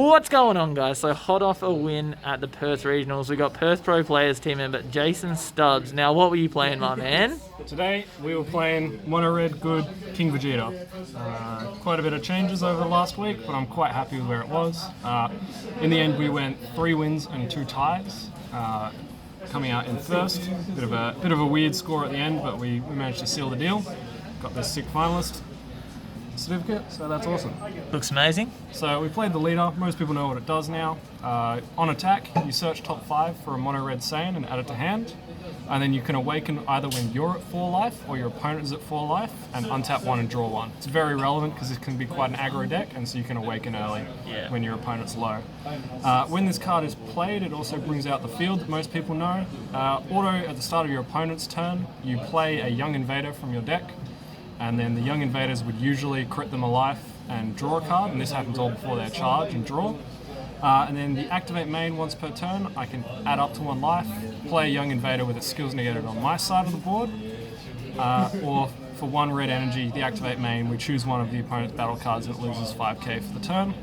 What's going on, guys? So hot off a win at the Perth Regionals, we got Perth Pro Players team member Jason Stubbs. Now, what were you playing, my man? Today we were playing Mono Red Good King Vegeta. Quite a bit of changes over the last week, but I'm quite happy with where it was. In the end, we went 3 wins and 2 ties, coming out in first. Bit of a weird score at the end, but we managed to seal the deal. Got the sick finalist certificate, so that's awesome. Looks amazing. So we played the leader. Most people know what it does now. On attack, you search top 5 for a mono red Saiyan and add it to hand, and then you can awaken either when you're at 4 life or your opponent is at 4 life, and untap 1 and draw 1. It's very relevant because it can be quite an aggro deck, and so you can awaken early when your opponent's low. When this card is played, it also brings out the field that most people know. Auto at the start of your opponent's turn, you play a young invader from your deck, and then the young invaders would usually crit them a life and draw a card, and this happens all before their charge and draw. And then the activate main once per turn, I can add up to 1 life, play a young invader with its skills negated on my side of the board, or for 1 red energy, the activate main, we choose one of the opponent's battle cards and it loses 5k for the turn.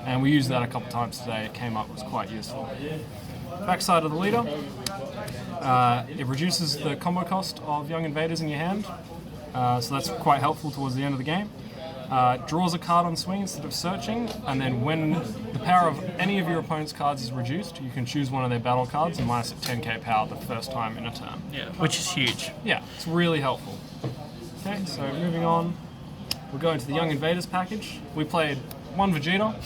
And we used that a couple times today, it came up, it was quite useful. Backside of the leader, it reduces the combo cost of young invaders in your hand. So that's quite helpful towards the end of the game. Draws a card on swing instead of searching, and then when the power of any of your opponent's cards is reduced, you can choose one of their battle cards and minus 10k power the first time in a turn. Yeah, which is huge. Yeah, it's really helpful. Okay, so moving on, we're going to the Young Invaders package. We played 1 Vegeta.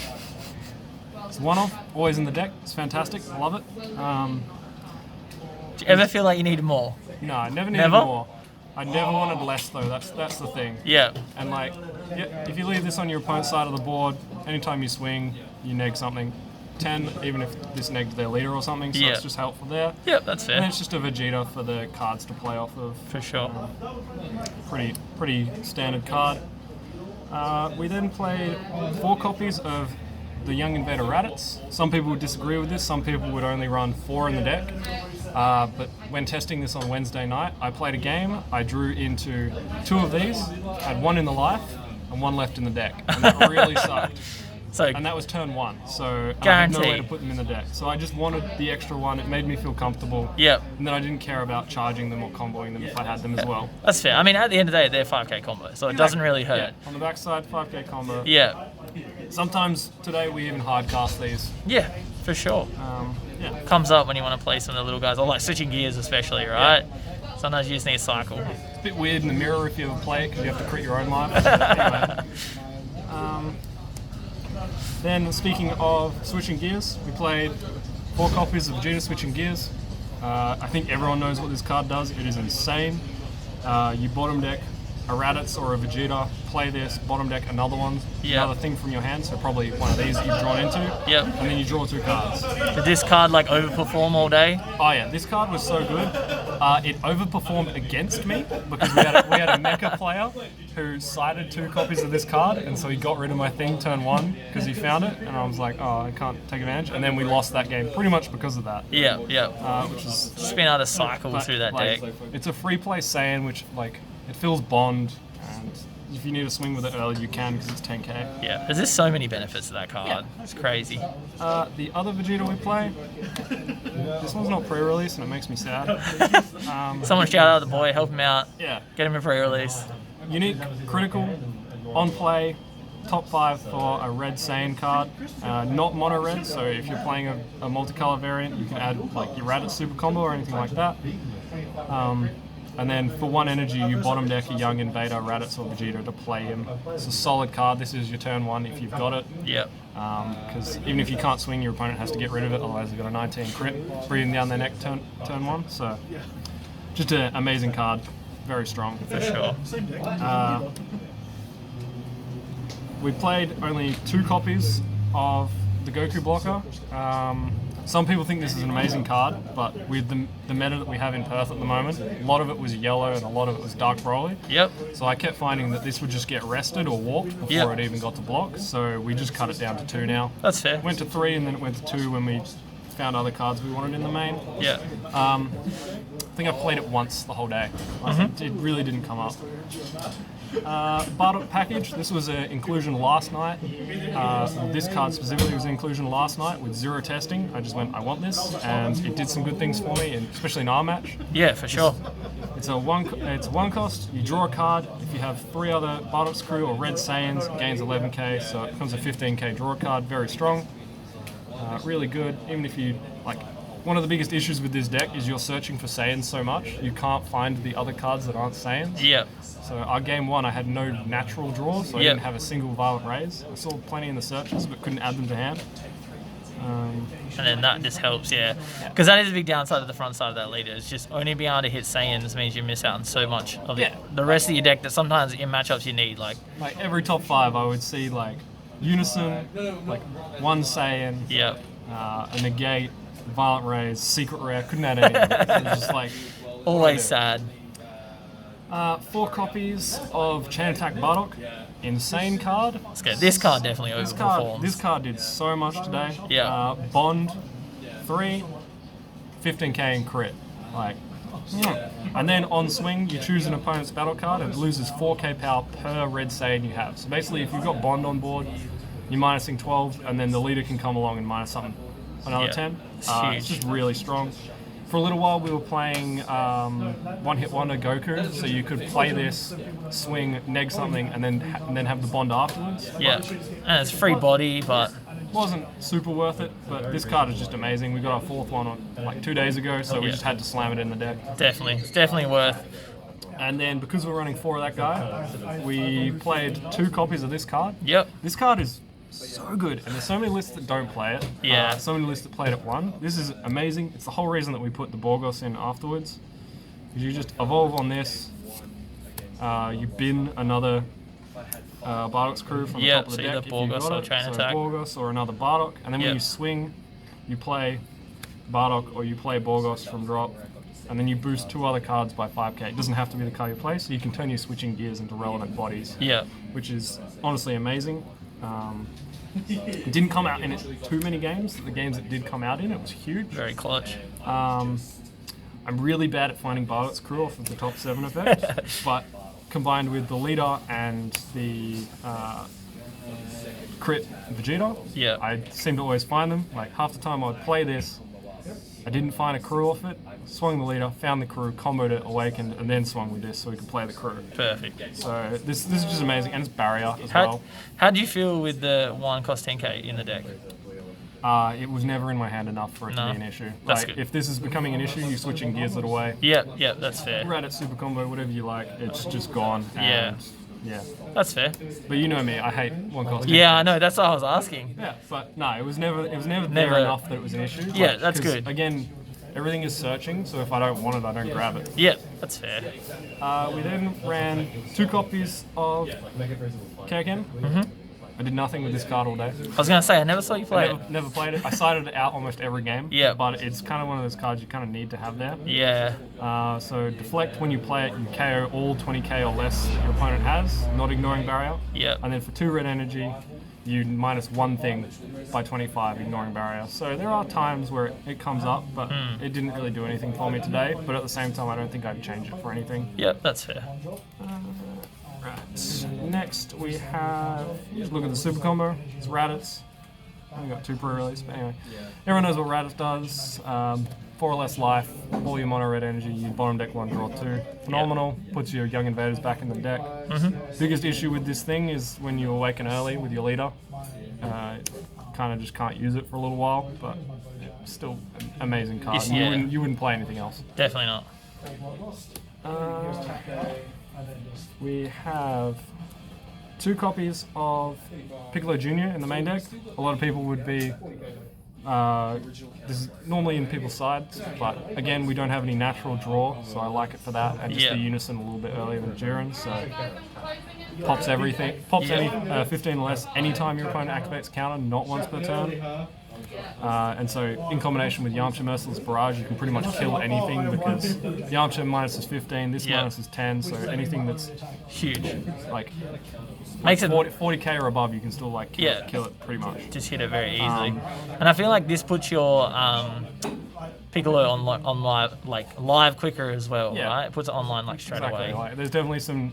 It's one-off, always in the deck. It's fantastic, I love it. Do you ever feel like you needed more? No, I never needed more. I never wanted less though, that's the thing. Yeah. And like, if you leave this on your opponent's side of the board, anytime you swing, you neg something. 10, even if this negged their leader or something, so it's just helpful there. Yep, that's fair. And it's just a Vegeta for the cards to play off of. For sure. Pretty standard card. We then played 4 copies of the Young Invader Raditz. Some people would disagree with this, some people would only run 4 in the deck. But when testing this on Wednesday night, I played a game, I drew into 2 of these, had 1 in the life and 1 left in the deck, and that really sucked. And that was turn 1, so I had no way to put them in the deck. So I just wanted the extra 1, it made me feel comfortable. Yep. And then I didn't care about charging them or comboing them if I had them as well. That's fair. I mean, at the end of the day, they're 5k combo, so it doesn't really hurt. Yeah. On the backside, 5k combo. Yeah. Sometimes today we even hard cast these. Yeah, for sure. Comes up when you want to play some of the little guys, or like switching gears especially, right? Yeah. Sometimes you just need a cycle. It's a bit weird in the mirror if you ever play it because you have to crit your own life. Anyway. Then speaking of switching gears, we played 4 copies of Vegeta Switching Gears. I think everyone knows what this card does. It is insane. You bottom deck a Raditz or a Vegeta, play this, bottom deck another one, another thing from your hand, so probably one of these that you've drawn into, and then you draw 2 cards. Did this card like overperform all day? Oh yeah, this card was so good. It overperformed against me because we had a mecha player who sided 2 copies of this card, and so he got rid of my thing turn 1 because he found it, and I was like, oh, I can't take advantage, and then we lost that game pretty much because of that. Yeah. Which is just been able to cycle through that deck. It's a free play Saiyan, which like it fills bond, and if you need to swing with it early, you can because it's 10k. Yeah, there's just so many benefits to that card. Yeah. It's crazy. The other Vegeta we play, this one's not pre-release, and it makes me sad. Someone shout out the boy, help him out. Yeah. Get him a pre-release. Unique, critical, on play, top 5 for a red Saiyan card. Not mono red, so if you're playing a multicolor variant, you can add like your Raditz super combo or anything like that. And then for 1 energy, you bottom deck a Young Invader, Raditz or Vegeta to play him. It's a solid card. This is your turn 1 if you've got it. Yep. Because even if you can't swing, your opponent has to get rid of it, otherwise they've got a 19 crit breathing down their neck turn 1. So just an amazing card. Very strong. For sure. We played only 2 copies of the Goku blocker. Some people think this is an amazing card, but with the meta that we have in Perth at the moment, a lot of it was yellow and a lot of it was dark Broly. Yep. So I kept finding that this would just get rested or warped before it even got to block, so we just cut it down to 2 now. That's fair. Went to 3 and then it went to 2 when we found other cards we wanted in the main. Yeah. I think I played it once the whole day. It really didn't come up. Bardock package, this was an inclusion last night. This card specifically was an inclusion last night with 0 testing. I just went, I want this, and it did some good things for me, and especially in our match. Yeah, for sure. It's one cost, you draw a card. If you have 3 other Bardock's crew or Red Saiyans, it gains 11k, so it becomes a 15k draw card, very strong. Really good, even if you, like, one of the biggest issues with this deck is you're searching for Saiyans so much, you can't find the other cards that aren't Saiyans. Yeah. So our game 1, I had no natural draw, so I didn't have a single Violent Rays. I saw plenty in the searches, but couldn't add them to hand. And then that just helps, yeah. Because that is a big downside of the front side of that leader. It's just only being able to hit Saiyans means you miss out on so much of the rest of your deck that sometimes in matchups you need. Like every top 5, I would see like Unison, like 1 Saiyan, a Negate, Violent Rays, Secret Rare. Couldn't add anything. It was just like always sad. 4 copies of Chain Attack Bardock. Insane card. This card definitely overperforms. This card did so much today. Yeah. Bond, 3, 15k in crit. Like, and then on swing, you choose an opponent's battle card and it loses 4k power per Red Saiyan you have. So basically, if you've got Bond on board, you're minusing 12, and then the leader can come along and minus something, another 10. It's just really strong. For a little while, we were playing One Hit Wonder Goku, so you could play this, swing, neg something, and then have the Bond afterwards. Yeah, and it's free body, but wasn't super worth it. But this card is just amazing. We got our 4th one like 2 days ago, so we just had to slam it in the deck. Definitely, it's definitely worth. And then because we're running 4 of that guy, we played 2 copies of this card. Yep. This card is so good, and there's so many lists that don't play it. Yeah. So many lists that played it 1. This is amazing. It's the whole reason that we put the Borgos in afterwards. You just evolve on this. You bin another Bardock's crew from the top of the deck. Either Borgos or Chain Attack. Borgos or another Bardock, and then when you swing, you play Bardock or you play Borgos from drop, and then you boost 2 other cards by 5k. It doesn't have to be the card you play, so you can turn your switching gears into relevant bodies. Yeah. Which is honestly amazing. It didn't come out in it too many games. The games it did come out in, it was huge. Very clutch. I'm really bad at finding Bardock's crew off of the top 7 effect, but combined with the leader and the crit Vegeta, I seem to always find them. Like half the time I would play this, I didn't find a crew off it, swung the leader, found the crew, comboed it, awakened, and then swung with this so we could play the crew. Perfect. So this is just amazing, and it's barrier as well. How do you feel with the 1 cost 10k in the deck? It was never in my hand enough for it to be an issue. That's good. If this is becoming an issue, you're switching gears it away. Yeah, that's fair. Rat it, super combo, whatever you like, it's just gone. Yeah. Yeah. That's fair. But you know me, I hate 1 cost. Yeah, I know, that's what I was asking. Yeah, but no, it was never there enough that it was an issue. Yeah, that's good. Again, everything is searching, so if I don't want it, I don't grab it. Yeah, that's fair. We then ran 2 copies of KKN. I did nothing with this card all day. I was going to say, I never saw you play it. Never played it. I sided it out almost every game. Yeah. But it's kind of one of those cards you kind of need to have there. Yeah. So deflect when you play it, you KO all 20k or less your opponent has, not ignoring barrier. Yeah. And then for 2 red energy, you minus 1 thing by 25, ignoring barrier. So there are times where it comes up, but it didn't really do anything for me today. But at the same time, I don't think I'd change it for anything. Yep, that's fair. Right. Next we have, just look at the super combo. It's Raditz. We got 2 pre-release, but anyway. Everyone knows what Raditz does. 4 or less life, all your mono red energy, you bottom deck 1, draw 2. Phenomenal, puts your young invaders back in the deck. Biggest issue with this thing is when you awaken early with your leader, kind of just can't use it for a little while, but still an amazing card. You wouldn't play anything else. Definitely not. We have 2 copies of Piccolo Jr. in the main deck. A lot of people would be, this is normally in people's sides, but again, we don't have any natural draw, so I like it for that, and just the Unison a little bit earlier than Jiren, so pops everything, pops any 15 or less anytime your opponent activates counter, not once per turn. And so in combination with Yamcha Merciless Barrage, you can pretty much kill anything because Yamcha minus is 15, this minus is 10, so anything that's huge. Like Makes it 40k or above, you can still like kill it pretty much. Just hit it very easily. And I feel like this puts your Piccolo on live quicker as well, right? It puts it online like straight away. Like, there's definitely some.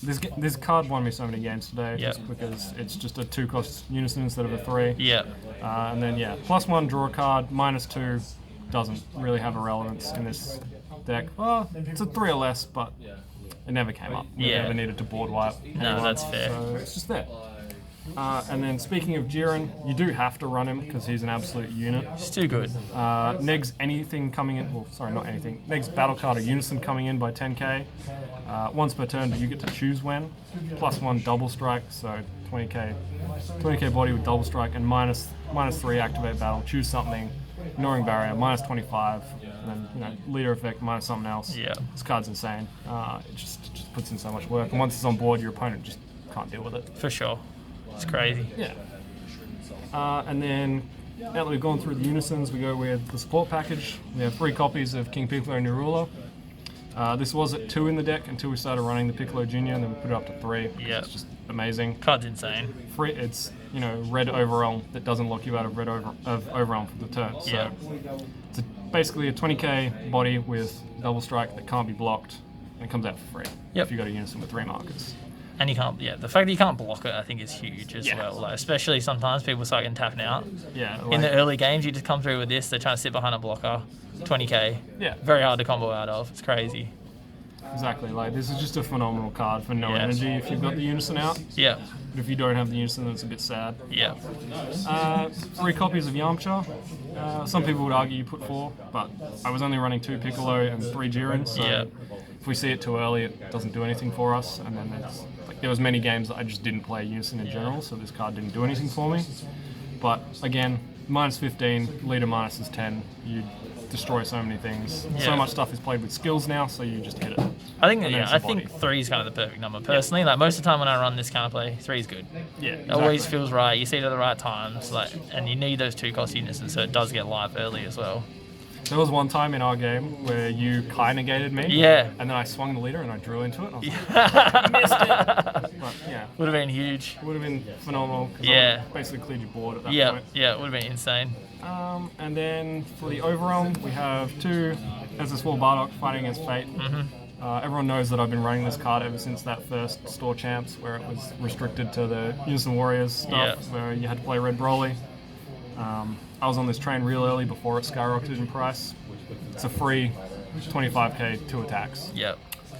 This card won me so many games today just because it's just a 2-cost unison instead of a 3. And then +1 draw a card, -2 doesn't really have a relevance in this deck. Well, it's a 3 or less, but it never came up. We never needed to board wipe. No, that's fair. So it's just there. And then speaking of Jiren, you do have to run him because he's an absolute unit. He's too good. Negs anything coming in, well, sorry, not anything. Negs battle card or unison coming in by 10k. Once per turn, but you get to choose when. +1 double strike, so 20k body with double strike, and -3 activate battle. Choose something, ignoring barrier, -25, and then leader effect minus something else. This card's insane. It just puts in so much work, and once it's on board, your opponent just can't deal with it. For sure. It's crazy. And then, now that we've gone through the unisons, we go with the support package. We have 3 copies of King Piccolo New Ruler. This was at 2 in the deck until we started running the Piccolo Junior, and then we put it up to 3. It's just amazing. Card's insane. Free, it's red overwhelm that doesn't lock you out of overwhelm for the turn. So it's basically a 20k body with double strike that can't be blocked, and it comes out for free if you got a unison with 3 markers. And you can't, the fact that you can't block it, I think, is huge as well. Like, especially sometimes people start getting tapped out. In the early games, you just come through with this, they're trying to sit behind a blocker, 20k. Very hard to combo out of. It's crazy. Exactly. Like, this is just a phenomenal card for no energy if you've got the unison out. But if you don't have the unison, it's a bit sad. 3 copies of Yamcha. Some people would argue you put 4, but I was only running 2 Piccolo and 3 Jiren, so if we see it too early, it doesn't do anything for us. And then there was many games that I just didn't play unison in general, so this card didn't do anything for me. But again, -15, leader minus is 10. You destroy so many things. So much stuff is played with skills now, so you just hit it. I think 3 is kind of the perfect number personally. Like most of the time when I run this kind of play, 3 is good. It always feels right. You see it at the right times, and you need those 2-cost unisons, so it does get live early as well. There was one time in our game where you Kai negated me. And then I swung the leader and I drew into it. And I was like, missed it. But would have been huge. Would have been phenomenal. I basically cleared your board at that point. It would have been insane. And then for the overall, we have 2 SS4 Bardock fighting against Fate. Everyone knows that I've been running this card ever since that first store champs where it was restricted to the Unison Warriors stuff where you had to play Red Broly. I was on this train real early before it skyrocketed in price. It's a free 25k 2 attacks.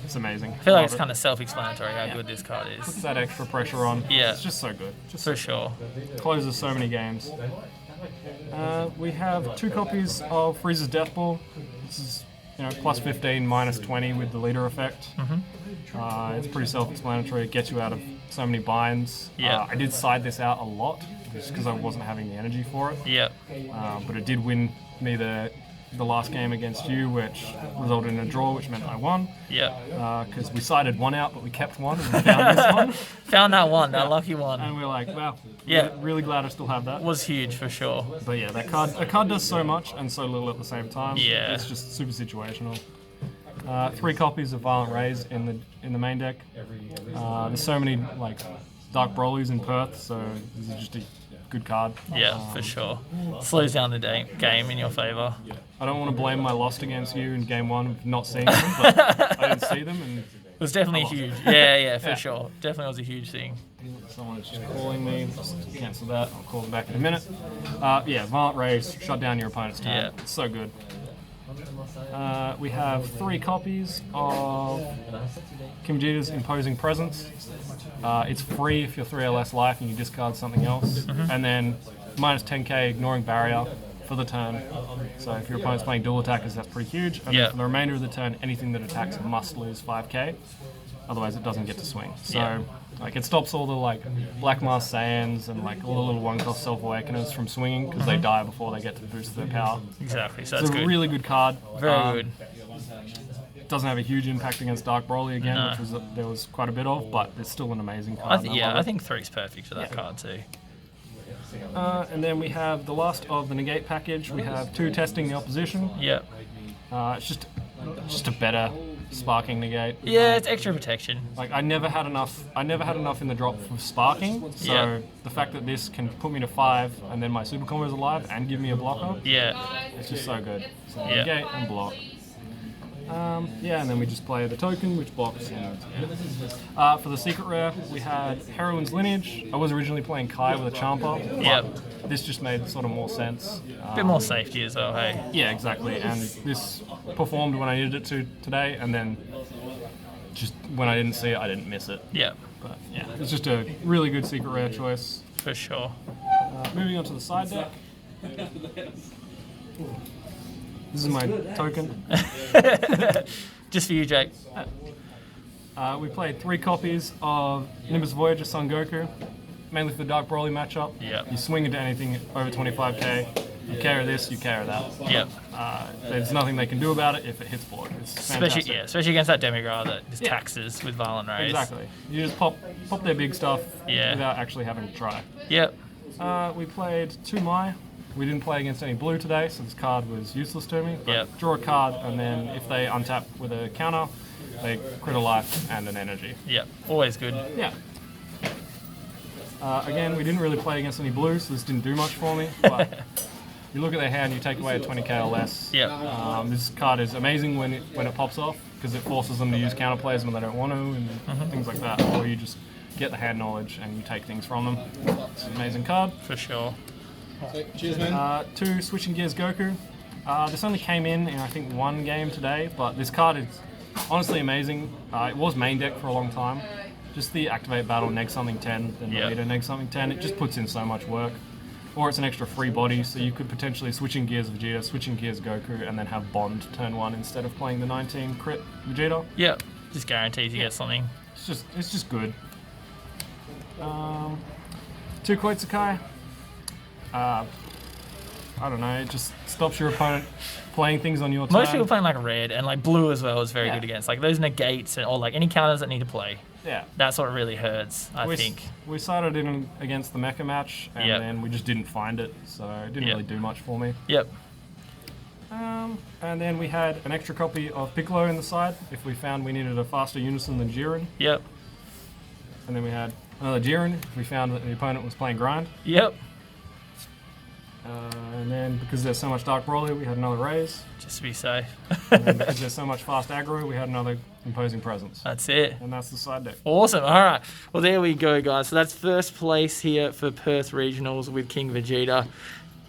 It's amazing. I feel like it's kind of self-explanatory how good this card is. Puts that extra pressure on. It's just so good. For sure. Closes so many games. We have 2 copies of Frieza's Death Ball. This is +15, -20 with the leader effect. It's pretty self-explanatory. It gets you out of so many binds. I did side this out a lot just because I wasn't having the energy for it. But it did win me the last game against you, which resulted in a draw, which meant I won. Because we sided 1 out, but we kept 1 and we found this one. Found that one, that lucky one. And we were like, wow. Really glad I still have that. Was huge for sure. But that card does so much and so little at the same time. It's just super situational. 3 copies of Violent Rays in the main deck. There's so many Dark Brolys in Perth, so this is just a good card. For sure. Slows down the game in your favour. I don't want to blame my loss against you in game 1 of not seeing them, but I didn't see them. And it was definitely huge. For sure. Definitely was a huge thing. Someone's just calling me. Just cancel that. I'll call them back in a minute. Violent Rays, shut down your opponent's turn. It's so good. We have 3 copies of King Vegeta's Imposing Presence. It's free if you're 3 or less life and you discard something else. And then -10k ignoring barrier for the turn. So if your opponent's playing dual attackers, that's pretty huge. And then for the remainder of the turn, anything that attacks must lose 5k. Otherwise it doesn't get to swing. So it stops all the Black Mask Saiyans and all the little 1-cost Self-Awakeners from swinging because they die before they get to boost their power. Exactly, so it's a really good card. Very good. Doesn't have a huge impact against Dark Broly again, which there was quite a bit of, but it's still an amazing card. I think 3 is perfect for that card too. And then we have the last of the negate package. We have 2 testing the opposition. Yep. It's just a better sparking negate. Yeah, it's extra protection. Like I never had enough in the drop for sparking. So the fact that this can put me to 5 and then my super combo is alive and give me a blocker. Yeah. It's just so good. So negate and block. And then we just play the token, which blocks. For the secret rare, we had Heroine's Lineage. I was originally playing Kai with a Champa. But this just made sort of more sense. A bit more safety as well, hey? Yeah, exactly. And this performed when I needed it to today, and then just when I didn't see it, I didn't miss it. Yeah. But yeah, it's just a really good secret rare choice. For sure. Moving on to the side deck. This is my token. Just for you, Jake. We played 3 copies of Nimbus Voyager Son Goku, mainly for the Dark Broly matchup. Yep. You swing into anything over 25k, you carry this, you carry that. Yep. There's nothing they can do about it if it hits board. It's fantastic. Especially against that Demigod that just taxes with Violent Rays. Exactly. You just pop their big stuff without actually having to try. Yep. We played 2 Mai. We didn't play against any blue today, so this card was useless to me. But draw a card, and then if they untap with a counter, they crit a life and an energy. Yep, always good. Yeah. Again, we didn't really play against any blue, so this didn't do much for me. But you look at their hand, you take away a 20k or less. Yep. This card is amazing when it pops off, because it forces them to use counter plays when they don't want to, and things like that. Or you just get the hand knowledge and you take things from them. It's an amazing card. For sure. Cheers, man. 2 Switching Gears Goku. This only came in I think 1 game today, but this card is honestly amazing. It was main deck for a long time. Just the activate battle, neg something 10, then later neg something 10. It just puts in so much work. Or it's an extra free body, so you could potentially Switching Gears Vegeta, Switching Gears Goku, and then have Bond turn 1 instead of playing the 19 crit Vegeta. Yep. Just guarantees you get something. It's just good. 2 Koitsukai. I don't know, it just stops your opponent playing things on your turn. Most people playing like red and like blue as well is very good against. Like those negates or like any counters that need to play. Yeah. That's what really hurts, I think. We started in against the Mecha match and then we just didn't find it, so it didn't really do much for me. Yep. And then we had an extra copy of Piccolo in the side if we found we needed a faster Unison than Jiren. Yep. And then we had another Jiren if we found that the opponent was playing Grind. Yep. And then because there's so much Dark Broly, we had another Raise. Just to be safe. And then because there's so much fast aggro, we had another Imposing Presence. That's it. And that's the side deck. Awesome. All right. Well, there we go, guys. So that's first place here for Perth Regionals with King Vegeta.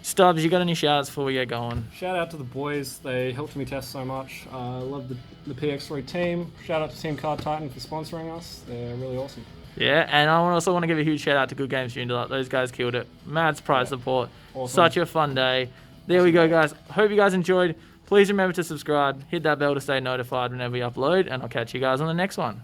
Stubbs, you got any shout-outs before we get going? Shout out to the boys. They helped me test so much. I love the PX3 team. Shout out to Team Card Titan for sponsoring us. They're really awesome. Yeah, and I also want to give a huge shout out to Good Games Junior. Those guys killed it. Mad surprise support. Awesome. Such a fun day. There we go, guys. Hope you guys enjoyed. Please remember to subscribe. Hit that bell to stay notified whenever we upload, and I'll catch you guys on the next one.